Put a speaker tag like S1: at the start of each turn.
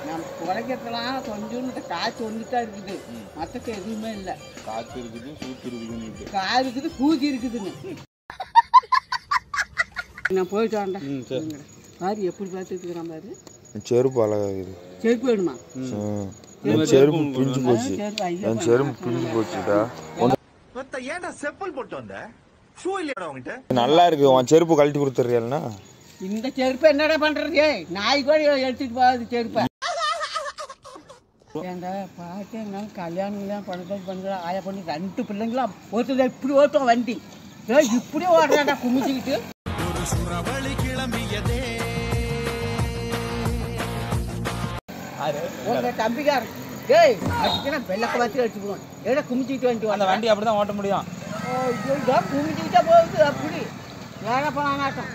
S1: நம்ம குறைக்கிறதுலாம் கொஞ்சம் காய்ச்சி வந்துட்டா இருக்குது, மற்ற எதுவுமே இல்லை.
S2: காற்று இருக்குது, சூத்து இருக்குதுன்னு,
S1: காய் இருக்குது, பூஜை இருக்குதுன்னு. நான் போயிட்டு வரேன். பாரு எப்படி பார்த்துக்கிறான் பாரு.
S3: செருப்பு அழகாகுது.
S1: செருப்பு வேணுமா?
S3: செருப்பு பிரிஞ்சு போச்சு. என் செருப்பு பிரிஞ்சு போச்சுடா.
S4: ஏன்டா செப்பல் போட்டு வந்த? ஷூ இல்லையாடா உன்கிட்ட?
S3: நல்லா இருக்கு. உன் செருப்பு கழட்டி கொடுத்துறியல்னா?
S1: இந்த செருப்பு என்னடா பண்றது? நாய் கூட எடுத்துட்டு போகாது செருப்பை. ஏன்டா பார்த்தேன் கல்யாணம் பண்ணுற ஆயா பண்ணி 2 பிள்ளைங்களாம் ஒருத்தர் இப்படி ஓட்டும் வண்டி, இப்படியே ஓடுறாடா குமிச்சுக்கிட்டு. உங்க தம்பிக்காரன் டேய் அடிச்சுனா வெள்ளக்க வச்சு அடிச்சுக்குவோம். ஏடா குமிச்சிட்டு வந்துட்டு
S5: அந்த வண்டி அப்படிதான் ஓட்ட முடியும்.
S1: குமிச்சிக்கிட்டே போகுது அப்படி வேற போனாட்டம்.